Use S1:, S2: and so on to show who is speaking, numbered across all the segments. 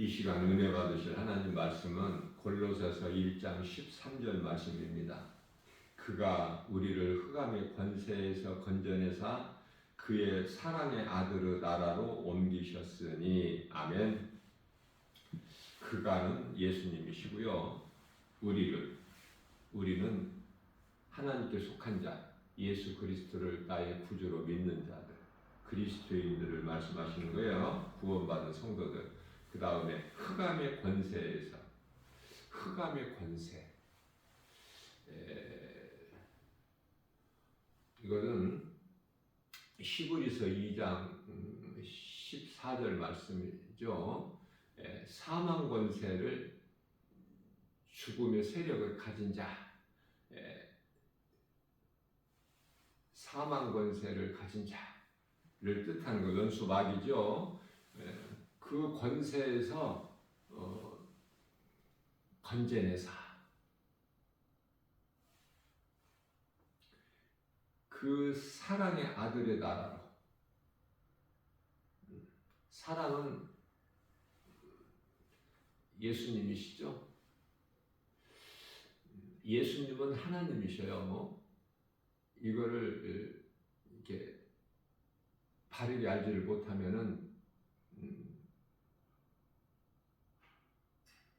S1: 이 시간 은혜 받으실 하나님 말씀은 골로새서 1장 13절 말씀입니다. 그가 우리를 흑암의 권세에서 건져내사 그의 사랑의 아들의 나라로 옮기셨으니 아멘. 그가는 예수님이시고요. 우리는 하나님께 속한 자, 예수 그리스도를 나의 구주로 믿는 자들, 그리스도인들을 말씀하시는 거예요. 구원받은 성도들. 그 다음에 흑암의 권세에서, 흑암의 권세. 이거는 히브리서 2장 14절 말씀이죠. 사망 권세를, 죽음의 세력을 가진 자, 사망 권세를 가진 자를 뜻하는 거, 연수막이죠. 그 권세에서 건져내사, 그 사랑의 아들의 나라로. 사랑은 예수님이시죠. 예수님은 하나님이셔요. 이거를 이렇게 바르게 알지를 못하면은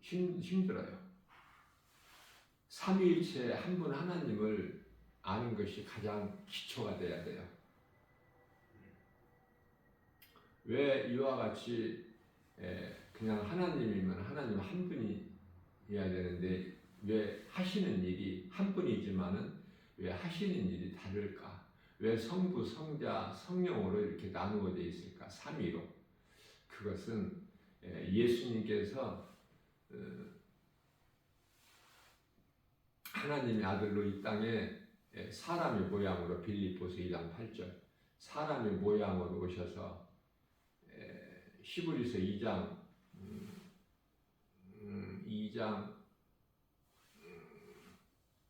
S1: 힘들어요. 삼위일체 한 분 하나님을 아는 것이 가장 기초가 돼야 돼요. 왜 이와 같이 그냥 하나님이면 하나님 한 분이어야 되는데 왜 하시는 일이 한 분이지만은 왜 하시는 일이 다를까? 왜 성부, 성자, 성령으로 이렇게 나누어져 있을까? 삼위로. 그것은 예수님께서 하나님의 아들로 이 땅에 사람의 모양으로, 빌립보서 2장 8절, 사람의 모양으로 오셔서 히브리서 2장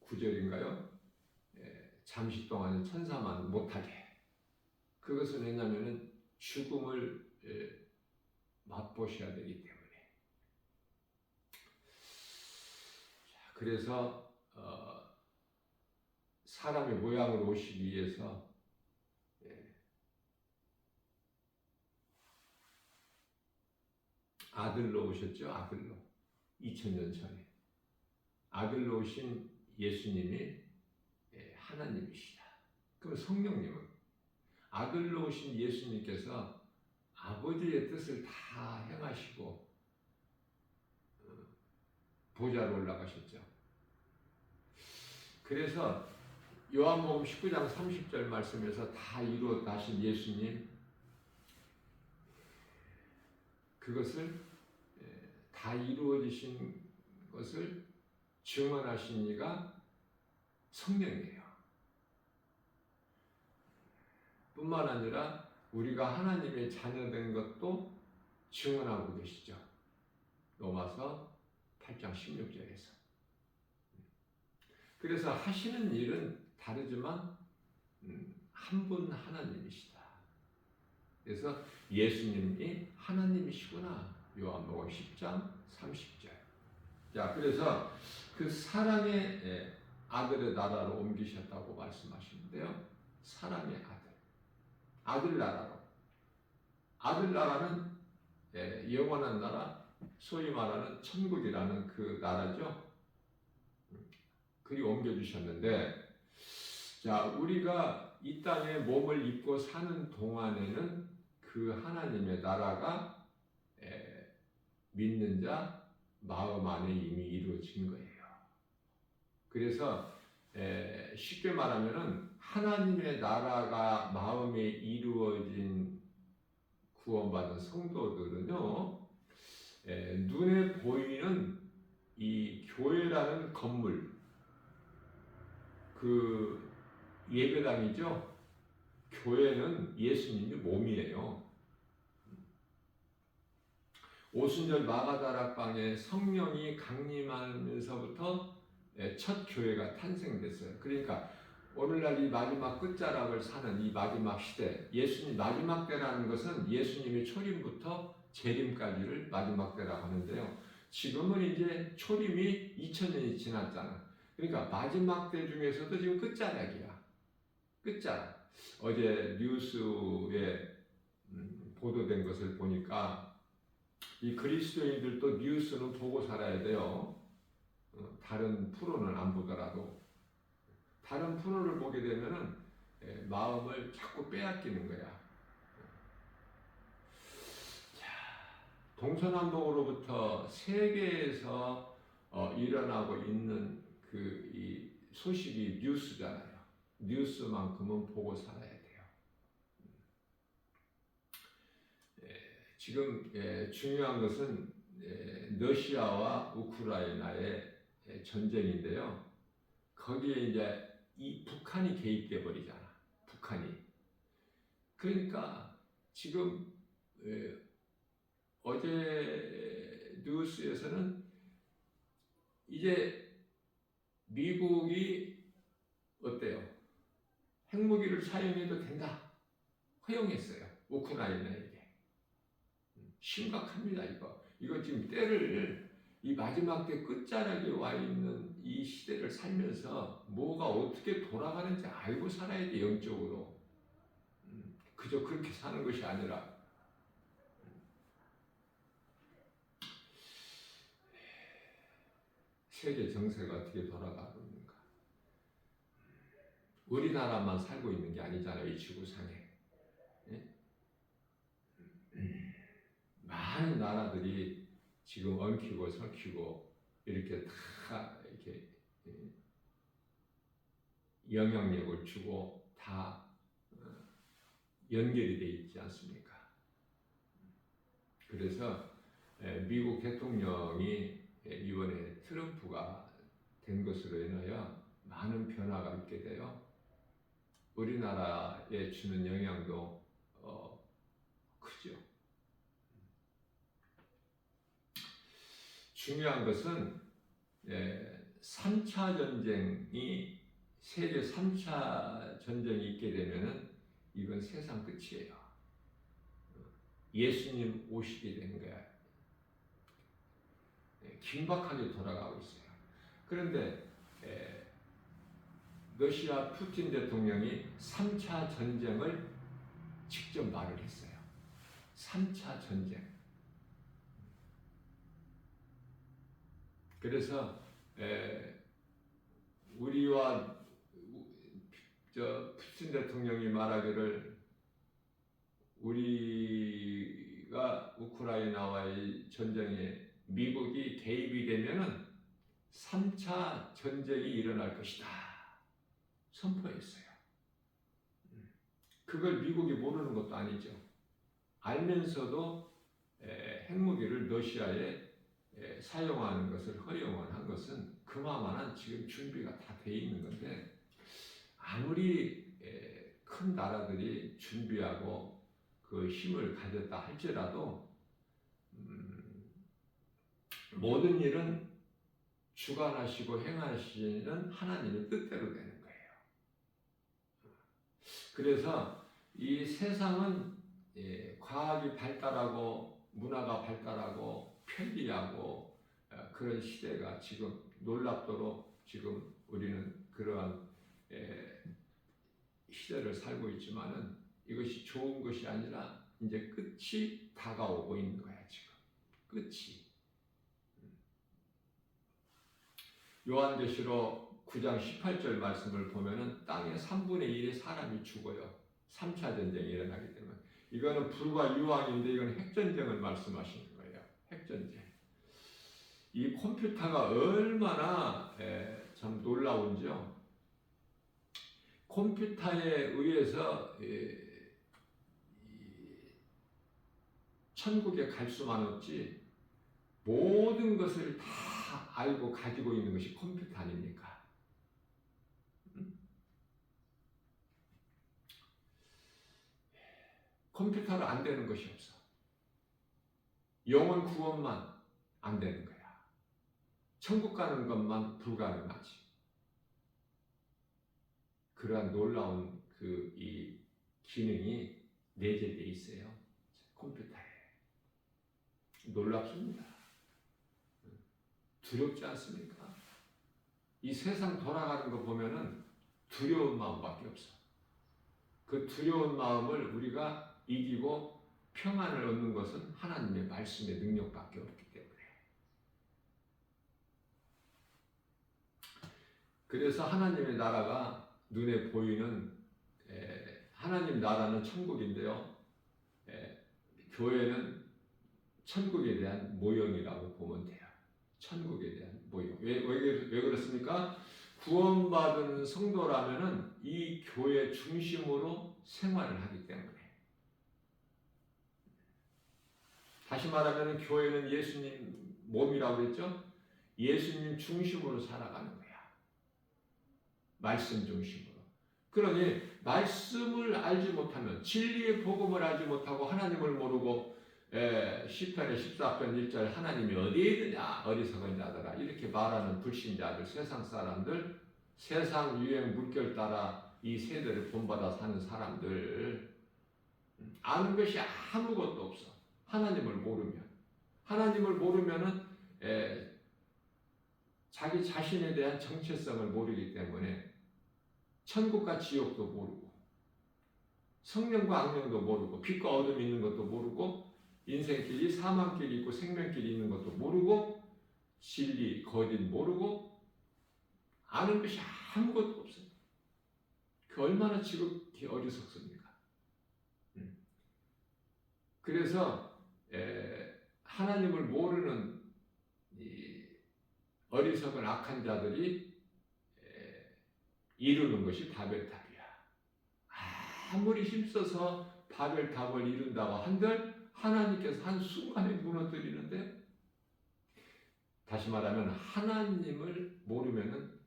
S1: 9절인가요? 잠시 동안 천사만 못하게. 그것은 왜냐하면 죽음을 맛보셔야 되기 때문에. 그래서 사람의 모양으로 오시기 위해서 아들로 오셨죠. 아들로. 2000년 전에 아들로 오신 예수님이 하나님이시다. 그럼 성령님은 아들로 오신 예수님께서 아버지의 뜻을 다 행하시고 보좌로 올라가셨죠. 그래서 요한복음 19장 30절 말씀에서 다 이루어 가신 예수님, 그것을 다 이루어지신 것을 증언하신 이가 성령이에요. 뿐만 아니라 우리가 하나님의 자녀된 것도 증언하고 계시죠. 로마서 8장 16절에서. 그래서 하시는 일은 다르지만 한 분 하나님이시다. 그래서 예수님이 하나님이시구나. 요한복음 10장 30절. 자, 그래서 그 사랑의 아들의 나라로 옮기셨다고 말씀하시는데요. 사랑의 아들. 아들 나라로. 아들 나라는 영원한 나라, 소위 말하는 천국이라는 그 나라죠. 그리 옮겨주셨는데, 자, 우리가 이 땅에 몸을 입고 사는 동안에는 그 하나님의 나라가 믿는 자 마음 안에 이미 이루어진 거예요. 그래서 쉽게 말하면은 하나님의 나라가 마음에 이루어진 구원받은 성도들은요, 눈에 보이는 이 교회라는 건물, 그 예배당이죠. 교회는 예수님의 몸이에요. 오순절 마가다락방에 성령이 강림하면서부터 첫 교회가 탄생됐어요. 그러니까 오늘날 이 마지막 끝자락을 사는 이 마지막 시대, 예수님 마지막 때라는 것은 예수님의 초림부터 재림까지를 마지막 때라고 하는데요. 지금은 이제 초림이 2000년이 지났잖아. 그러니까 마지막 때 중에서도 지금 끝자락이야. 끝자락. 어제 뉴스에 보도된 것을 보니까 이 그리스도인들도 뉴스는 보고 살아야 돼요. 다른 프로는 안 보더라도 다른 프로를 보게 되면은 마음을 자꾸 빼앗기는 거야. 동서남북으로부터 세계에서 일어나고 있는 이 소식이 뉴스잖아요. 뉴스만큼은 보고 살아야 돼요. 지금 중요한 것은 러시아와 우크라이나의 전쟁인데요. 거기에 이제 이 북한이 개입돼 버리잖아. 북한이. 그러니까 지금 어제 뉴스에서는 이제 미국이 어때요? 핵무기를 사용해도 된다. 허용했어요. 우크라이나에게. 심각합니다, 이거. 이거 지금 때를 이 마지막 때 끝자락에 와 있는 이 시대를 살면서 뭐가 어떻게 돌아가는지 알고 살아야 돼, 영적으로. 그저 그렇게 사는 것이 아니라 세계 정세가 어떻게 돌아가고 있는가. 우리나라만 살고 있는 게 아니잖아요, 이 지구상에. 예? 많은 나라들이 지금 엉키고 설키고 이렇게 다 이렇게 영향력을 주고 다 연결이 돼 있지 않습니까? 그래서 미국 대통령이 이번에 트럼프가 된 것으로 인하여 많은 변화가 있게 돼요. 우리나라에 주는 영향도 크죠. 중요한 것은 3차 전쟁이 세계 3차 전쟁이 있게 되면은 이건 세상 끝이에요. 예수님 오시게 되는 거야. 긴박하게 돌아가고 있어요. 그런데 러시아 푸틴 대통령이 3차 전쟁을 직접 말을 했어요. 3차 전쟁. 그래서 우리와 푸틴 대통령이 말하기를 우리가 우크라이나와의 전쟁에 미국이 개입이 되면은 3차 전쟁이 일어날 것이다. 선포했어요. 그걸 미국이 모르는 것도 아니죠. 알면서도 핵무기를 러시아에 사용하는 것을 허용한 것은 그만한 지금 준비가 다 돼 있는 건데 아무리 큰 나라들이 준비하고 그 힘을 가졌다 할지라도 모든 일은 주관하시고 행하시는 하나님의 뜻대로 되는 거예요. 그래서 이 세상은 과학이 발달하고 문화가 발달하고 편리하고 그런 시대가 지금 놀랍도록 지금 우리는 그러한 시대를 살고 있지만은 이것이 좋은 것이 아니라 이제 끝이 다가오고 있는 거야, 지금. 끝이. 요한계시록 9장 18절 말씀을 보면은 땅의 3분의 1의 사람이 죽어요. 3차 전쟁이 일어나기 때문에. 이거는 불과 유황인데 이건 핵전쟁을 말씀하시는 거예요. 핵전쟁. 이 컴퓨터가 얼마나 참 놀라운지요. 컴퓨터에 의해서 천국에 갈 수만 없지 모든 것을 다 알고 가지고 있는 것이 컴퓨터 아닙니까? 컴퓨터로 안 되는 것이 없어. 영혼 구원만 안 되는 거야. 천국 가는 것만 불가능하지. 그러한 놀라운 이 기능이 내재되어 있어요. 컴퓨터에. 놀랍습니다. 두렵지 않습니까? 이 세상 돌아가는 거 보면은 두려운 마음밖에 없어. 그 두려운 마음을 우리가 이기고 평안을 얻는 것은 하나님의 말씀의 능력밖에 없기 때문에. 그래서 하나님의 나라가 눈에 보이는 하나님 나라는 천국인데요. 교회는 천국에 대한 모형이라고 보면 돼요. 천국에 대한 모형. 왜 그렇습니까? 구원받은 성도라면은 이 교회 중심으로 생활을 하기 때문에. 다시 말하면 교회는 예수님 몸이라고 그랬죠? 예수님 중심으로 살아가는 거야. 말씀 중심으로. 그러니 말씀을 알지 못하면, 진리의 복음을 알지 못하고 하나님을 모르고 시편의 14편 1절 하나님이 어디에 있느냐 어리석은 자들아 이렇게 말하는 불신자들, 세상 사람들, 세상 유행 물결 따라 이 세대를 본받아 사는 사람들, 아는 것이 아무것도 없어. 하나님을 모르면은 자기 자신에 대한 정체성을 모르기 때문에 천국과 지옥도 모르고 성령과 악령도 모르고 빛과 어둠이 있는 것도 모르고 인생길이 사망길이 있고 생명길이 있는 것도 모르고 진리 거짓 모르고 아는 것이 아무것도 없어요. 그 얼마나 지극히 어리석습니까? 그래서 하나님을 모르는 이 어리석은 악한 자들이 이루는 것이 바벨탑이야. 아무리 힘써서 바벨탑을 이룬다고 한들 하나님께서 한순간에 무너뜨리는데, 다시 말하면 하나님을 모르면은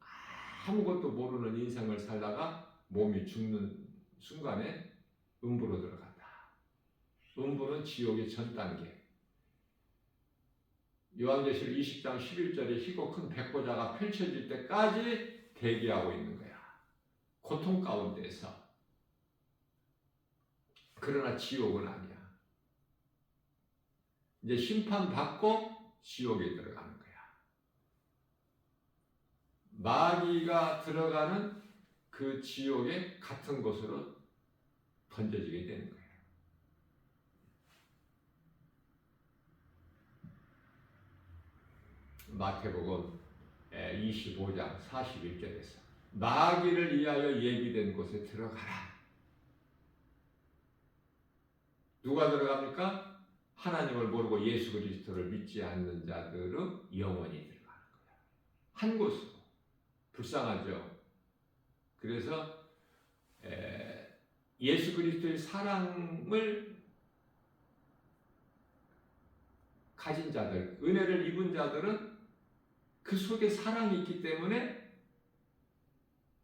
S1: 아무것도 모르는 인생을 살다가 몸이 죽는 순간에 음부로 들어간다. 음부는 지옥의 전 단계. 요한계시록 20장 11절에 희고 큰 백보자가 펼쳐질 때까지 대기하고 있는 거야. 고통 가운데에서. 그러나 지옥은 아니야. 이제 심판받고 지옥에 들어가는 거야. 마귀가 들어가는 그 지옥의 같은 곳으로 던져지게 되는 거예요. 마태복음 25장 41절에서 마귀를 위하여 예비된 곳에 들어가라. 누가 들어갑니까? 하나님을 모르고 예수 그리스도를 믿지 않는 자들은 영원히 들어가는 거야. 한 곳으로. 불쌍하죠? 그래서 예수 그리스도의 사랑을 가진 자들, 은혜를 입은 자들은 그 속에 사랑이 있기 때문에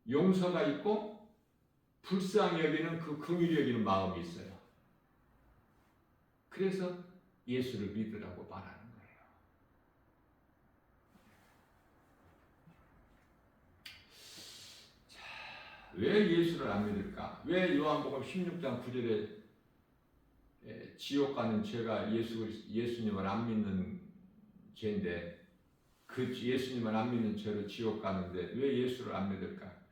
S1: 용서가 있고 불쌍히 여기는 그 긍휼히 여기는 마음이 있어요. 그래서 예수를 믿으라고 말하는 거예요. 자, 왜 예수를 안 믿을까? 왜 요한복음 16장 9절에 지옥 가는 죄가 예수님을 안 믿는 죄인데, 그 예수님을 안 믿는 죄로 지옥 가는데 왜 예수를 안 믿을까?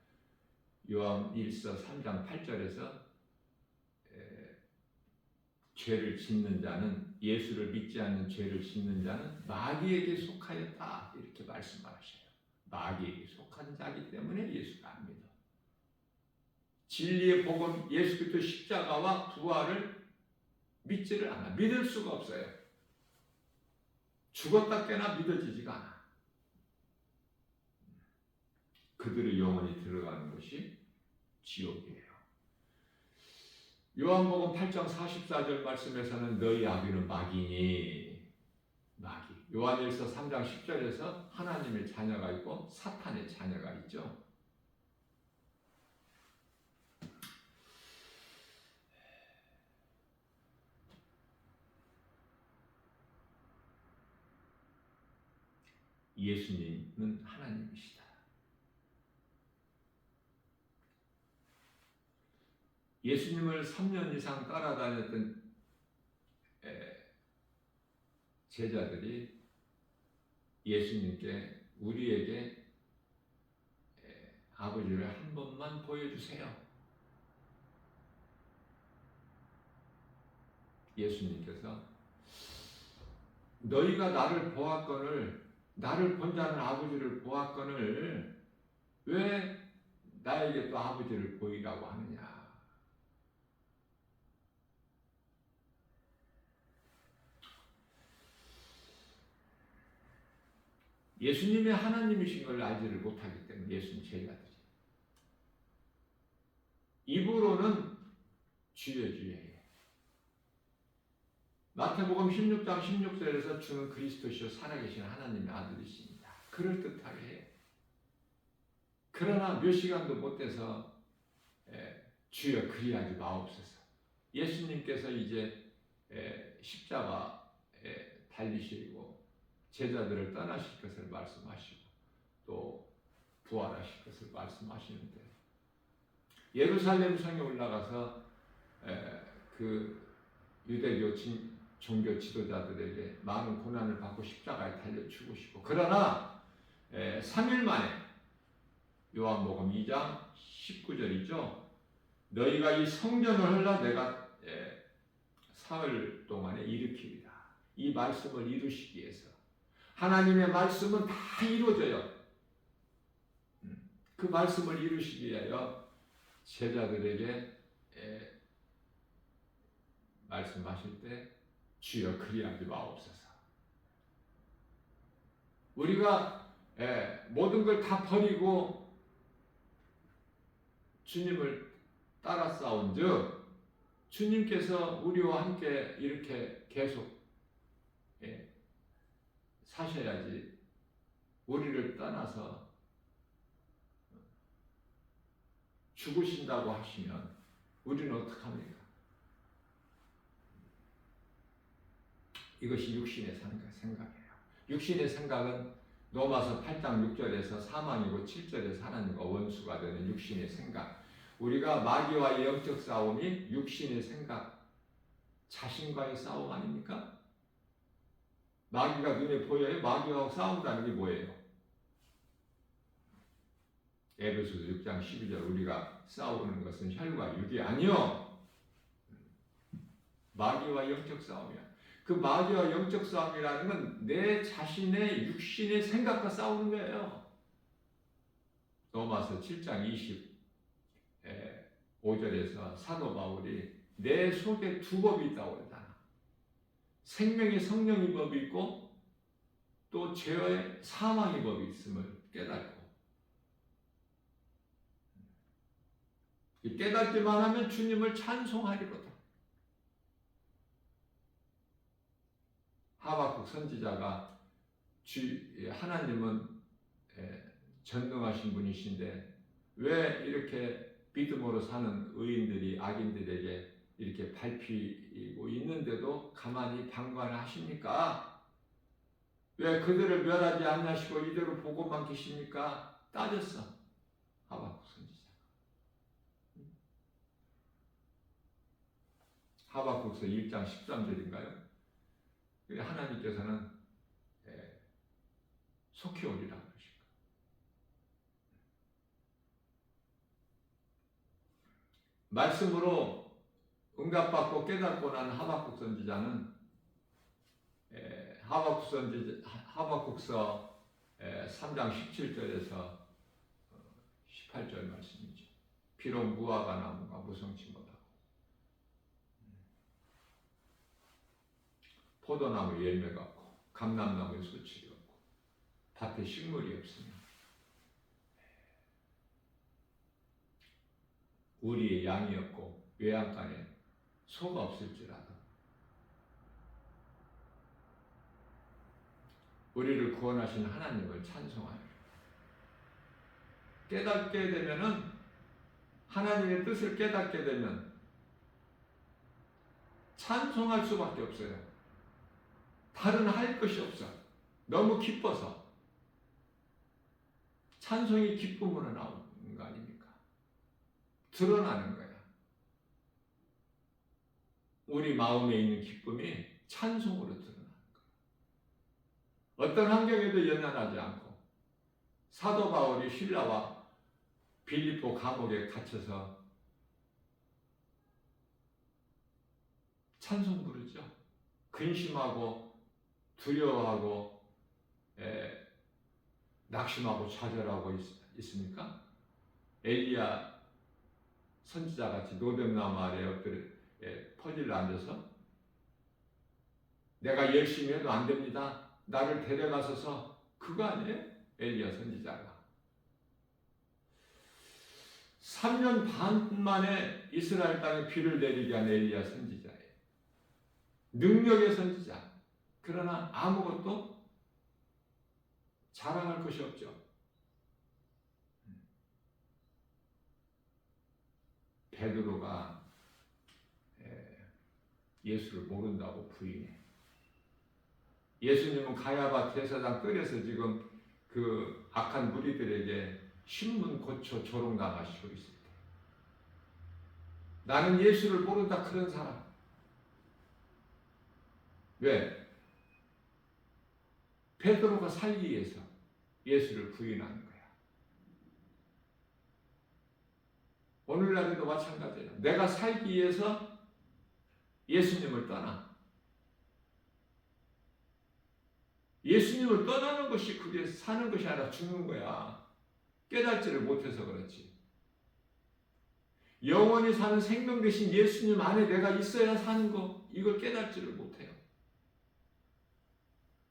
S1: 요한 1서 3장 8절에서 죄를 짓는 자는, 예수를 믿지 않는 죄를 짓는 자는 마귀에게 속하였다 이렇게 말씀하셔요. 마귀에게 속한 자이기 때문에 예수를 안 믿어. 진리의 복음 예수 그리스도 십자가와 부활을 믿지를 않아. 믿을 수가 없어요. 죽었다 깨나 믿어지지가 않아. 그들의 영혼이 들어가는 것이 지옥이에요. 요한복음 8장 44절 말씀에서는 너희 아비는 마귀니, 마귀. 요한일서 3장 10절에서 하나님의 자녀가 있고 사탄의 자녀가 있죠. 예수님은 하나님이시다. 예수님을 3년 이상 따라다녔던 제자들이 예수님께 우리에게 아버지를 한 번만 보여주세요. 예수님께서 너희가 나를 보았거늘 나를 본 자는 아버지를 보았거늘 왜 나에게 또 아버지를 보이라고 하느냐. 예수님이 하나님이신 걸 알지를 못하기 때문에 예수님 제자들이 입으로는 주여 주여. 마태복음 16장 16절에서 주는 그리스도시요 살아계신 하나님의 아들이십니다. 그럴듯하게 해요. 그러나 몇 시간도 못 돼서 주여 그리하지 마옵소서. 예수님께서 이제 십자가에 달리시고 제자들을 떠나실 것을 말씀하시고 또 부활하실 것을 말씀하시는데 예루살렘 성에 올라가서 그 유대교 종교 지도자들에게 많은 고난을 받고 십자가에 달려 죽으시고 그러나 3일 만에 요한복음 2장 19절이죠. 너희가 이 성전을 헐라 내가 사흘 동안에 일으키리라. 이 말씀을 이루시기 위해서 하나님의 말씀은 다 이루어져요. 그 말씀을 이루시기 위하여 제자들에게 말씀하실 때 주여 그리하지 마옵소서. 우리가 모든 걸 다 버리고 주님을 따라 싸운즉 주님께서 우리와 함께 이렇게 계속 사셔야지 우리를 떠나서 죽으신다고 하시면 우리는 어떡합니까? 이것이 육신의 생각이에요. 육신의 생각은 로마서 8장 6절에서 사망이고 7절에서 하나님과 원수가 되는 육신의 생각. 우리가 마귀와의 영적 싸움이 육신의 생각, 자신과의 싸움 아닙니까? 마귀가 눈에 보여요? 마귀와 싸운다는 게 뭐예요? 에베소서 6장 12절 우리가 싸우는 것은 혈과 육이 아니요 마귀와 영적 싸움이야. 그 마귀와 영적 싸움이라는 건 내 자신의 육신의 생각과 싸우는 거예요. 로마서 7장 25절에서 사도 바울이 내 속에 두 법이 있다고 그러잖아. 생명의 성령의 법이 있고 또 죄의 사망의 법이 있음을 깨닫고 깨닫기만 하면 주님을 찬송하리로다. 하박국 선지자가 하나님은 전능하신 분이신데 왜 이렇게 믿음으로 사는 의인들이 악인들에게 이렇게 밟히고 있는데도 가만히 방관하십니까? 왜 그들을 멸하지 않으시고 이대로 보고만 계십니까? 따졌어. 하박국 선지자. 하박국서 1장 13절인가요? 하나님께서는 속히 오리라 그러십니다. 말씀으로 응답받고 깨닫고 난 하박국 선지자는 하박국서 3장 17절에서 18절 말씀이죠. 비록 무화과 나무가 무성치 못하고 포도나무 열매가 없고 감람나무에 소출이 없고 밭에 식물이 없으며 우리의 양이 없고 외양간에 소가 없을지라도 우리를 구원하신 하나님을 찬송하여 깨닫게 되면은 하나님의 뜻을 깨닫게 되면 찬송할 수밖에 없어요. 다른 할 것이 없어. 너무 기뻐서. 찬송이 기쁨으로 나오는 거 아닙니까? 드러나는 거야. 우리 마음에 있는 기쁨이 찬송으로 드러나는 거야. 어떤 환경에도 연연하지 않고 사도 바울이 신라와 빌립보 감옥에 갇혀서 찬송 부르죠. 근심하고 두려워하고 낙심하고 좌절하고 있습니까? 엘리야 선지자같이 노뱀나무 아래 엎드려 퍼질러 앉아서 내가 열심히 해도 안 됩니다. 나를 데려가소서. 그거 아니에요? 엘리야 선지자가 3년 반 만에 이스라엘 땅에 비를 내리게 한 엘리야 선지자예요. 능력의 선지자. 그러나 아무것도 자랑할 것이 없죠. 베드로가 예수를 모른다고 부인해. 예수님은 가야바 대사장 뜰에서 지금 그 악한 무리들에게 신문 고쳐 조롱당하시고 있을 때 나는 예수를 모른다 그런 사람. 왜? 베드로가 살기 위해서 예수를 부인하는 거야. 오늘날에도 마찬가지예요. 내가 살기 위해서 예수님을 떠나. 예수님을 떠나는 것이 그게 사는 것이 아니라 죽는 거야. 깨닫지를 못해서 그렇지. 영원히 사는 생명 대신 예수님 안에 내가 있어야 사는 거, 이걸 깨닫지를 못해요.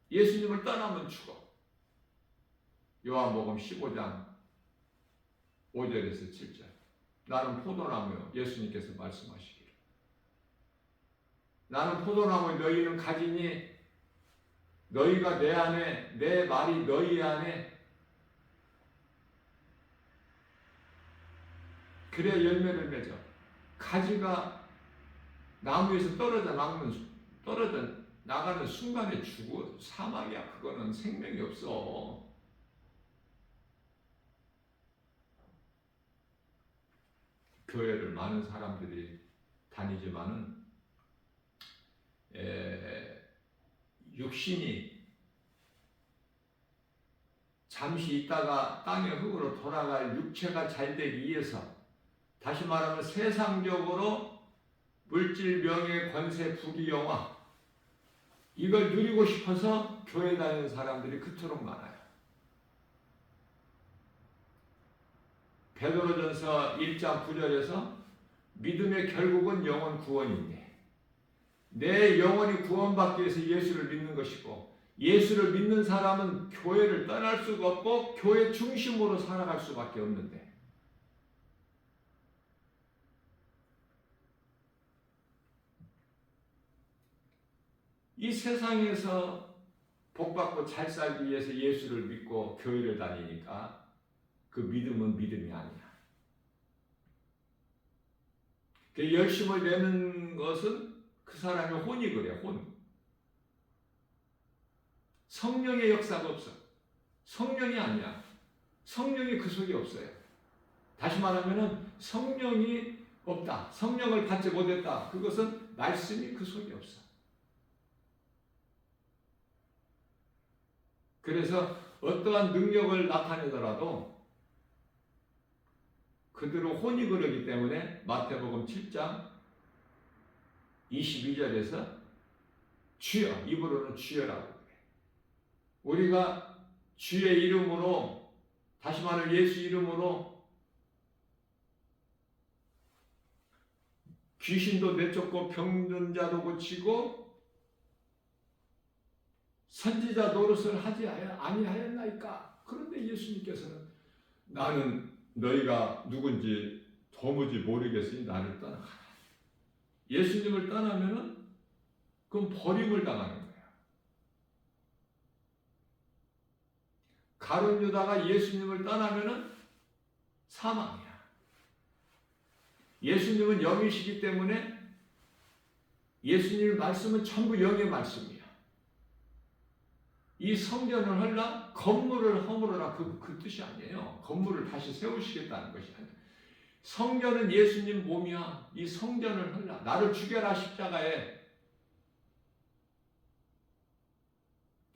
S1: 예수님을 떠나면 죽어. 요한복음 15장 5절에서 7절. 나는 포도나무요. 예수님께서 말씀하시기를. 나는 포도나무 너희는 가지니 너희가 내 안에 내 말이 너희 안에 그래야 열매를 맺어. 가지가 나무에서 떨어져 나가는 순간에 죽어. 사망이야. 그거는 생명이 없어. 교회를 많은 사람들이 다니지만은 육신이 잠시 있다가 땅의 흙으로 돌아갈 육체가 잘 되기 위해서, 다시 말하면 세상적으로 물질, 명예, 권세, 부귀, 영화 이걸 누리고 싶어서 교회 다니는 사람들이 그토록 많아요. 베드로전서 1장 9절에서 믿음의 결국은 영혼 구원인데, 내 영혼이 구원받기 위해서 예수를 믿는 것이고, 예수를 믿는 사람은 교회를 떠날 수가 없고 교회 중심으로 살아갈 수밖에 없는데, 이 세상에서 복받고 잘 살기 위해서 예수를 믿고 교회를 다니니까 그 믿음은 믿음이 아니야. 그 열심을 내는 것은 그 사람의 혼이 그래, 혼. 성령의 역사가 없어. 성령이 아니야. 성령이 그 속에 없어요. 다시 말하면 성령이 없다. 성령을 받지 못했다. 그것은 말씀이 그 속에 없어. 그래서 어떠한 능력을 나타내더라도 그대로 혼이 그러기 때문에 마태복음 7장 22절에서 주여, 입으로는 주여라고 그래. 우리가 주의 이름으로, 다시 말해 예수 이름으로 귀신도 내쫓고 병든 자도 고치고 선지자 노릇을 하지 아니하였나이까. 그런데 예수님께서는 나는 너희가 누군지 도무지 모르겠으니 나를 떠나가라. 예수님을 떠나면은 그건 버림을 당하는 거예요. 가룟 유다가 예수님을 떠나면은 사망이야. 예수님은 영이시기 때문에 예수님의 말씀은 전부 영의 말씀이야. 이 성전을 헐라 건물을 허물어라, 그 뜻이 아니에요. 건물을 다시 세우시겠다는 것이 아니에요. 성전은 예수님 몸이야. 이 성전을 헐라, 나를 죽여라 십자가에.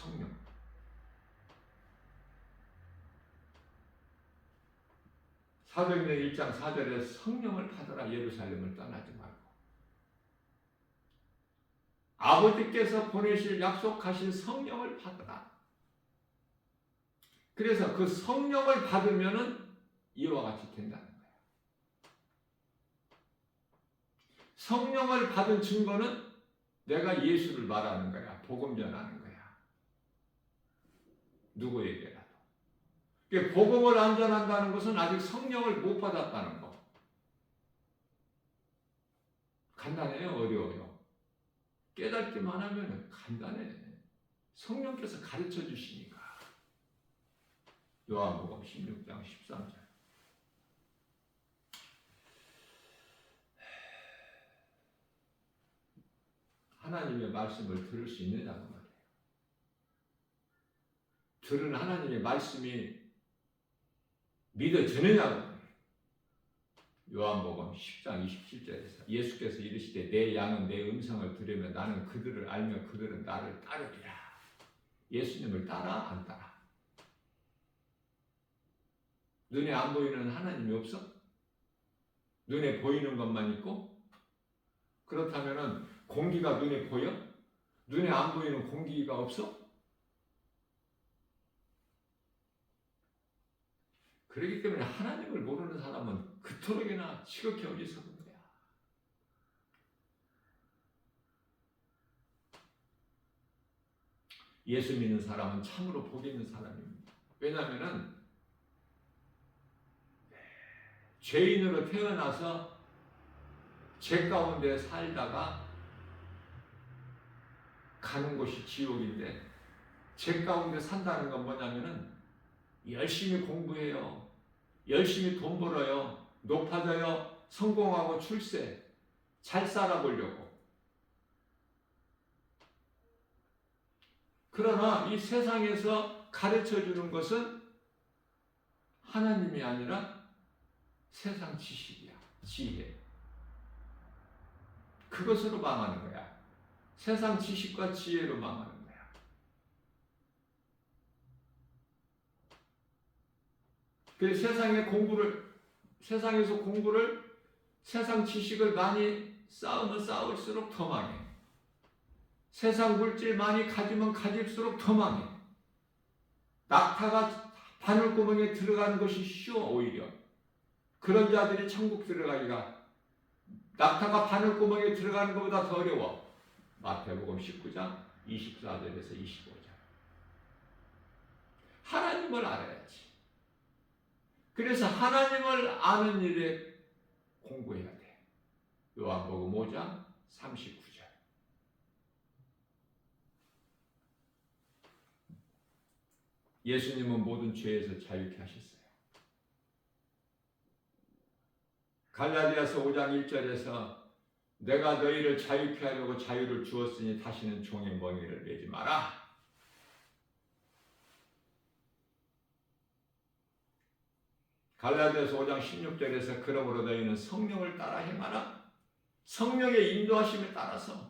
S1: 성령. 사도행전 1장 4절에 성령을 받으라 예루살렘을 떠나지 말고 아버지께서 보내실 약속하신 성령을 받으라. 그래서 그 성령을 받으면은 이와 같이 된다는 거예요. 성령을 받은 증거는 내가 예수를 말하는 거야. 복음 전하는 거야. 누구에게라도. 복음을 안 전한다는 것은 아직 성령을 못 받았다는 거. 간단해요? 어려워요? 깨닫기만 하면 간단해. 성령께서 가르쳐 주시니까. 요한복음 16장 13절. 하나님의 말씀을 들을 수 있느냐고 말이에요. 들은 하나님의 말씀이 믿어지느냐고 말이에요. 요한복음 10장 27절에서 예수께서 이르시되 내 양은 내 음성을 들으며 나는 그들을 알며 그들은 나를 따르리라. 예수님을 따라 안 따라? 눈에 안 보이는 하나님이 없어? 눈에 보이는 것만 있고? 그렇다면 공기가 눈에 보여? 눈에 안 보이는 공기가 없어? 그렇기 때문에 하나님을 모르는 사람은 그토록이나 지극히 어리석은 거야. 예수 믿는 사람은 참으로 복 있는 사람입니다. 왜냐하면 죄인으로 태어나서 죄 가운데 살다가 가는 곳이 지옥인데, 죄 가운데 산다는 건 뭐냐면은 열심히 공부해요. 열심히 돈 벌어요. 높아져요. 성공하고 출세. 잘 살아보려고. 그러나 이 세상에서 가르쳐 주는 것은 하나님이 아니라 세상 지식이야. 지혜. 그것으로 망하는 거야. 세상 지식과 지혜로 망하는 거야. 그래서 세상에서 공부를, 세상 지식을 많이 쌓으면 쌓을수록 더 망해. 세상 물질 많이 가지면 가질수록 더 망해. 낙타가 바늘구멍에 들어가는 것이 쉬워, 오히려. 그런 자들이 천국 들어가기가 낙타가 바늘구멍에 들어가는 것보다 더 어려워. 마태복음 19장 24절에서 25절. 하나님을 알아야지. 그래서 하나님을 아는 일에 공부해야 돼. 요한복음 5장 39절. 예수님은 모든 죄에서 자유케 하셨어요. 갈라디아서 5장 1절에서 내가 너희를 자유케 하려고 자유를 주었으니 다시는 종의 멍에를 매지 마라. 갈라디아서 5장 16절에서 그러므로 너희는 성령을 따라 행하라. 성령의 인도하심에 따라서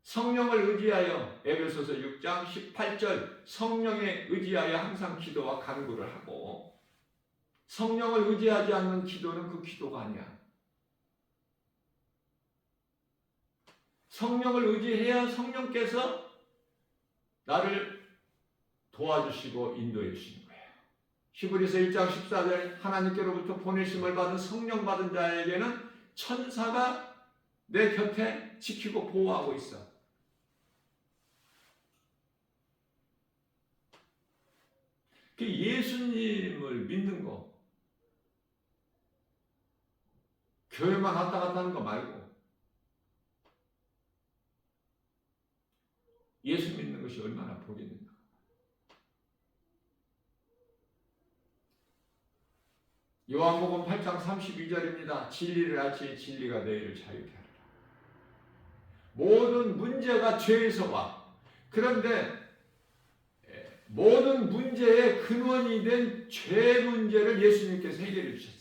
S1: 성령을 의지하여, 에베소서 6장 18절 성령에 의지하여 항상 기도와 간구를 하고, 성령을 의지하지 않는 기도는 그 기도가 아니야. 성령을 의지해야 성령께서 나를 도와주시고 인도해 주시는 거예요. 히브리서 1장 14절 하나님께로부터 보내심을 받은 성령 받은 자에게는 천사가 내 곁에 지키고 보호하고 있어. 그 예수님을 믿는 거, 교회만 왔다 갔다 하는 거 말고 예수 믿는 것이 얼마나 복이 있는가. 요한복음 8장 32절입니다. 진리를 알지니 진리가 너희를 자유케 하리라. 모든 문제가 죄에서 와. 그런데 모든 문제의 근원이 된 죄 문제를 예수님께서 해결해 주셨어요.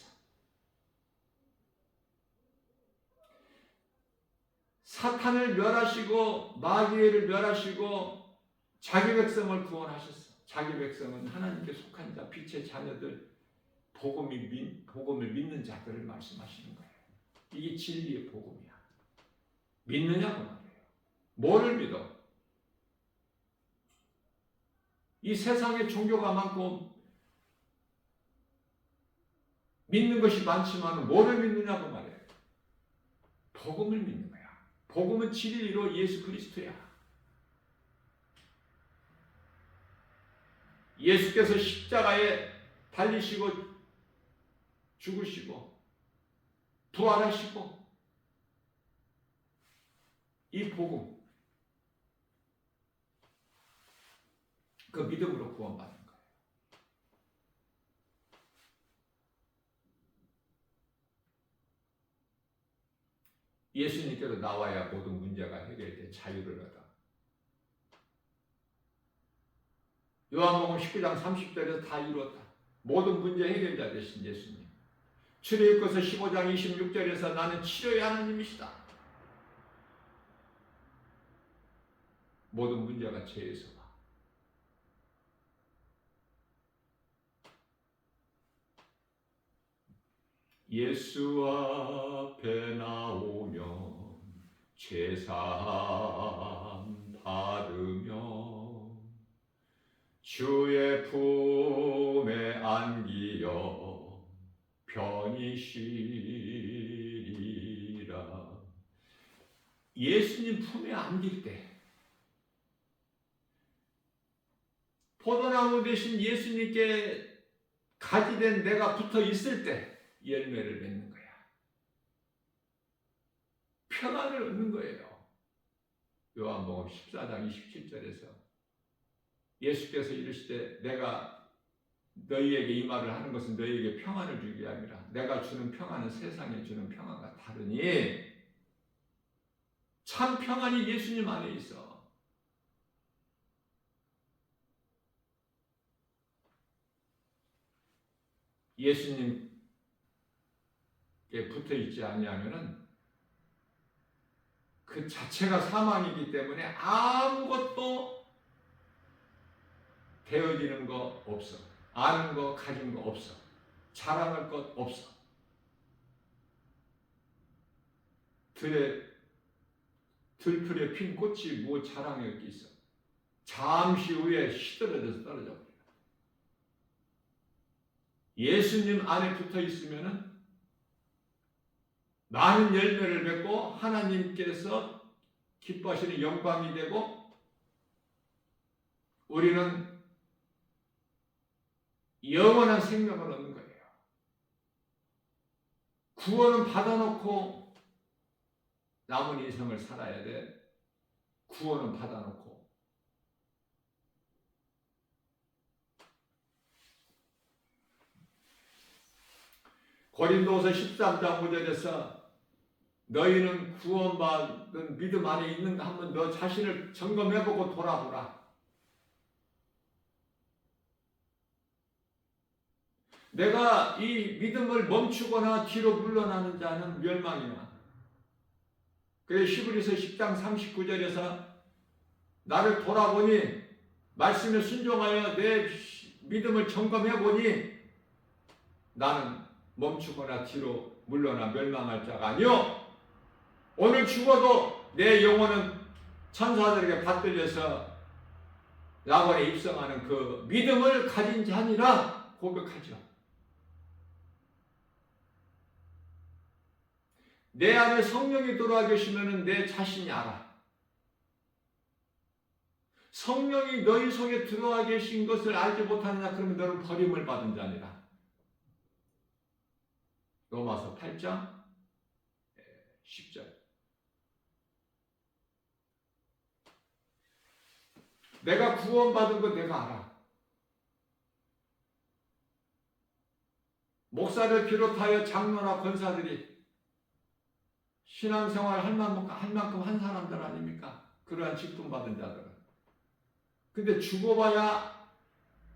S1: 사탄을 멸하시고 마귀를 멸하시고 자기 백성을 구원하셨어. 자기 백성은 하나님께 속한 자, 빛의 자녀들, 복음을 믿는 자들을 말씀하시는 거예요. 이게 진리의 복음이야. 믿느냐고 말이에요. 뭐를 믿어? 이 세상에 종교가 많고 믿는 것이 많지만 뭐를 믿느냐고 말이에요. 복음을 믿는 거야. 복음은 진리로 예수 그리스도야. 예수께서 십자가에 달리시고 죽으시고 부활하시고 이 복음, 그 믿음으로 구원받는 거예요. 예수님께로 나와야 모든 문제가 해결돼 자유를 얻어. 요한복음 19장 30절에서 다 이루었다. 모든 문제 해결자 되신 예수님. 출애굽기서 15장 26절에서 나는 치료의 하나님이시다. 모든 문제가 죄에서 와. 예수 앞에 나오면 죄사함 받으며 주의 품에 안기어 편히 쉬리라. 예수님 품에 안길 때, 포도나무 대신 예수님께 가지된 내가 붙어 있을 때 열매를 맺는 거야. 평안을 얻는 거예요. 요한복음 14장 27절에서 예수께서 이르시되 내가 너희에게 이 말을 하는 것은 너희에게 평안을 주기 위함이라. 내가 주는 평안은 세상에 주는 평안과 다르니 참 평안이 예수님 안에 있어. 예수님께 붙어 있지 아니하면은 그 자체가 사망이기 때문에 아무것도 되어지는 거 없어. 아는 거 가진 거 없어. 자랑할 것 없어. 들풀에 핀 꽃이 뭐 자랑할 게 있어. 잠시 후에 시들어져서 떨어져 버려. 예수님 안에 붙어 있으면은 많은 열매를 맺고 하나님께서 기뻐하시는 영광이 되고 우리는 영원한 생명을 얻는 거예요. 구원은 받아놓고 남은 인생을 살아야 돼. 구원은 받아놓고. 고린도서 13장 5절에서 너희는 구원받은 믿음 안에 있는가 한번 너 자신을 점검해보고 돌아보라. 내가 이 믿음을 멈추거나 뒤로 물러나는 자는 멸망이나. 그래서 히브리서 10장 39절에서 나를 돌아보니 말씀에 순종하여 내 믿음을 점검해보니 나는 멈추거나 뒤로 물러나 멸망할 자가 아니요 오늘 죽어도 내 영혼은 천사들에게 받들려서 낙원에 입성하는 그 믿음을 가진 자니라 고백하죠. 내 안에 성령이 들어와 계시면 내 자신이 알아. 성령이 너희 속에 들어와 계신 것을 알지 못하느냐 그러면 너는 버림을 받은 자니라. 로마서 8장 10절. 내가 구원받은 거 내가 알아. 목사를 비롯하여 장로나 권사들이 신앙생활 할 만큼 한 사람들 아닙니까? 그러한 직분 받은 자들은. 근데 죽어봐야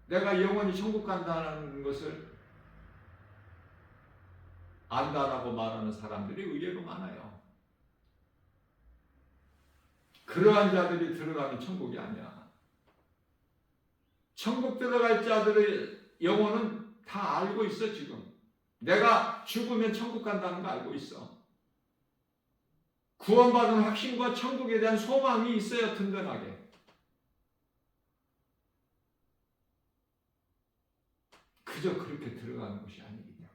S1: 내가 영원히 천국 간다는 것을 안다라고 말하는 사람들이 의외로 많아요. 그러한 자들이 들어가면 천국이 아니야. 천국 들어갈 자들의 영혼은 다 알고 있어. 지금 내가 죽으면 천국 간다는 거 알고 있어. 구원받은 확신과 천국에 대한 소망이 있어야 든든하게. 그저 그렇게 들어가는 것이 아니기 때문에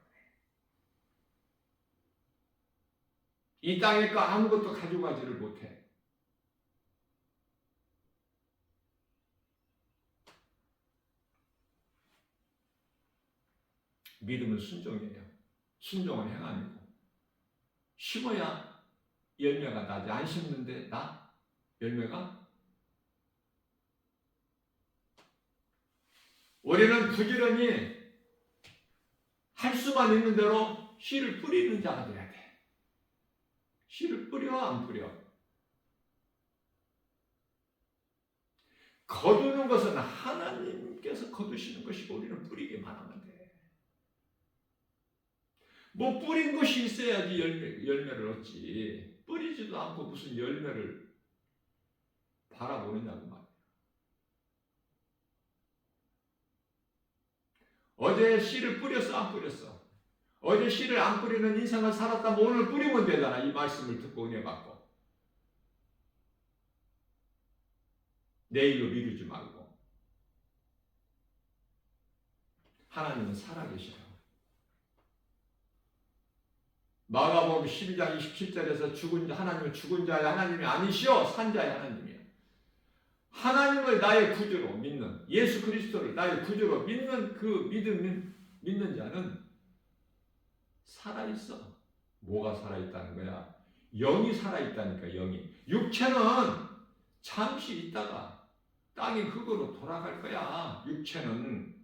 S1: 이 땅에 거 아무것도 가져가지를 못해. 믿음은 순종이에요. 순종은 행함이고, 심어야 열매가 나지. 안 심는데 나? 열매가? 우리는 부지런히 할 수만 있는 대로 씨를 뿌리는 자가 돼야 돼. 씨를 뿌려 안 뿌려? 거두는 것은 하나님께서 거두시는 것이고 우리는 뿌리기만 하면 돼. 뭐 뿌린 것이 있어야지 열매를 얻지. 뿌리지도 않고 무슨 열매를 바라보느냐고 말이야. 어제 씨를 뿌렸어 안 뿌렸어? 어제 씨를 안 뿌리는 인생을 살았다면 오늘 뿌리면 되잖아. 이 말씀을 듣고 은혜 받고. 내일로 미루지 말고. 하나님은 살아계셔요. 마가복음 12장 27절에서 하나님은 죽은 자의 하나님이 아니시오 산 자의 하나님이에요. 하나님을 나의 구주로 믿는, 예수 그리스도를 나의 구주로 믿는 그 믿는 자는 살아있어. 뭐가 살아있다는 거야? 영이 살아있다니까. 영이. 육체는 잠시 있다가 땅의 흙으로 돌아갈 거야. 육체는.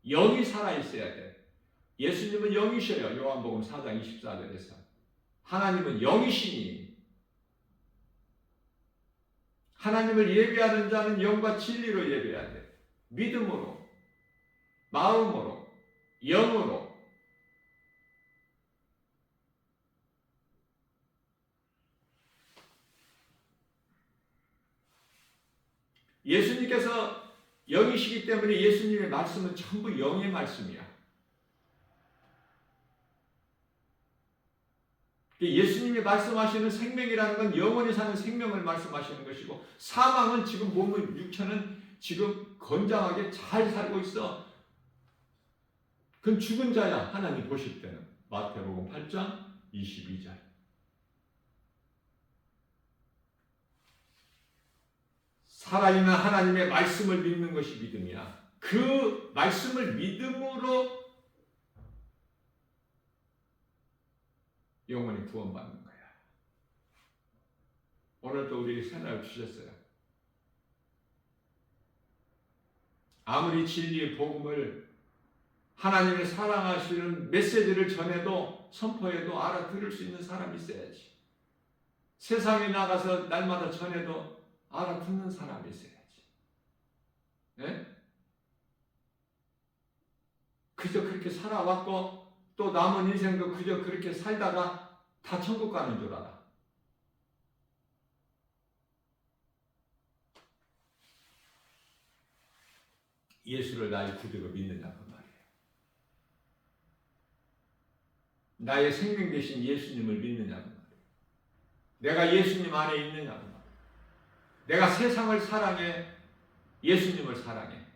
S1: 영이 살아있어야 돼. 예수님은 영이셔요. 요한복음 4장 24절에서. 하나님은 영이시니 하나님을 예배하는 자는 영과 진리로 예배해야 돼. 믿음으로, 마음으로, 영으로. 예수님께서 영이시기 때문에 예수님의 말씀은 전부 영의 말씀이야. 예수님이 말씀하시는 생명이라는 건 영원히 사는 생명을 말씀하시는 것이고, 사망은 지금 몸은 육체는 지금 건장하게 잘 살고 있어. 그건 죽은 자야. 하나님 보실 때는. 마태복음 8장 22절. 살아있는 하나님의 말씀을 믿는 것이 믿음이야. 그 말씀을 믿음으로 영원히 구원받는 거야. 오늘도 우리에게 새날 주셨어요. 아무리 진리의 복음을 하나님의 사랑하시는 메시지를 전해도 선포해도 알아들을 수 있는 사람이 있어야지. 세상에 나가서 날마다 전해도 알아듣는 사람이 있어야지. 네? 그저 그렇게 살아왔고 또 남은 인생도 그저 그렇게 살다가 다 천국 가는 줄 알아. 예수를 나의 구주로 믿느냐고 말이에요. 나의 생명 되신 예수님을 믿느냐고 말이에요. 내가 예수님 안에 있느냐고 말이에요. 내가 세상을 사랑해, 예수님을 사랑해.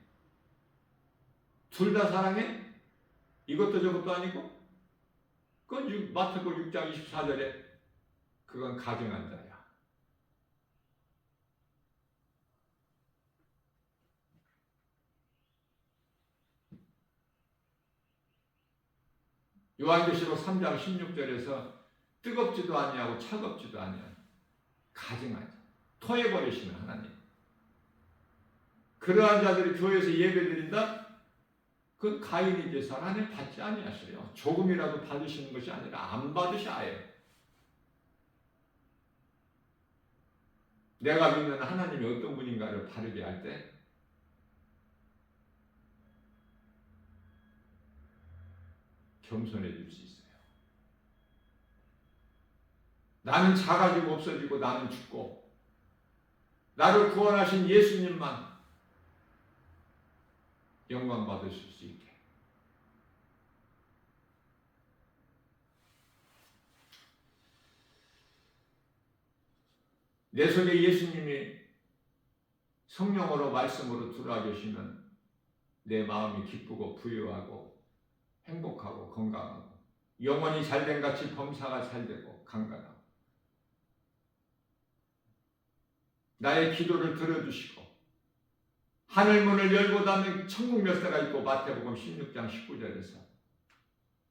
S1: 둘 다 사랑해? 이것도 저것도 아니고? 그건 마태복음 6장 24절에 그건 가증한 자야. 요한계시록 3장 16절에서 뜨겁지도 아니하고 차갑지도 아니하고 가증한 자. 토해버리시는 하나님. 그러한 자들이 교회에서 예배드린다? 그건 가인이 제사를 하나님 받지 아니하셔요. 조금이라도 받으시는 것이 아니라 안 받으셔야 해요. 내가 믿는 하나님이 어떤 분인가를 바르게 할 때 겸손해질 수 있어요. 나는 작아지고 없어지고 나는 죽고 나를 구원하신 예수님만 영광 받으실 수 있게. 내 속에 예수님이 성령으로 말씀으로 들어와 계시면 내 마음이 기쁘고 부유하고 행복하고 건강하고 영혼이 잘된 같이 범사가 잘되고 강건하고 나의 기도를 들어주시고 하늘문을 열고 닫는 천국 열쇠가 있고 마태복음 16장 19절에서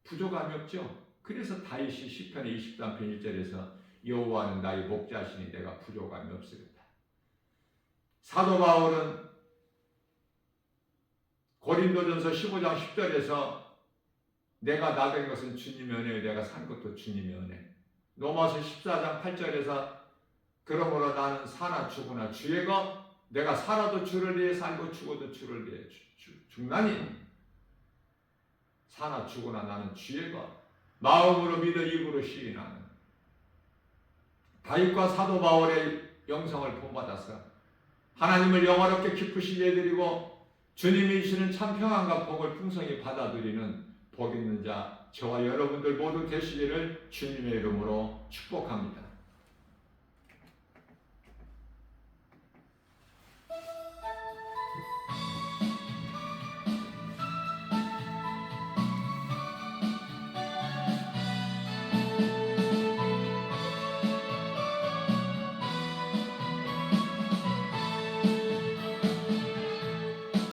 S1: 부족함이 없죠. 그래서 다윗이 시편의 23편 1절에서 여호와는 나의 목자시니 내가 부족함이 없으리다. 사도 바울은 고린도전서 15장 10절에서 내가 나된 것은 주님의 은혜요 내가 산 것도 주님의 은혜. 로마서 14장 8절에서 그러므로 나는 사나 죽으나 주의 것 내가 살아도 주를 위해 살고 죽어도 주를 위해 죽나니 사나 죽으나 나는 주의 것 마음으로 믿어 입으로 시인하는 다윗과 사도 바울의 영성을 본받아서 하나님을 영화롭게 기쁘시게 해드리고 주님이 주시는 참 평안과 복을 풍성히 받아들이는 복 있는 자 저와 여러분들 모두 되시기를 주님의 이름으로 축복합니다.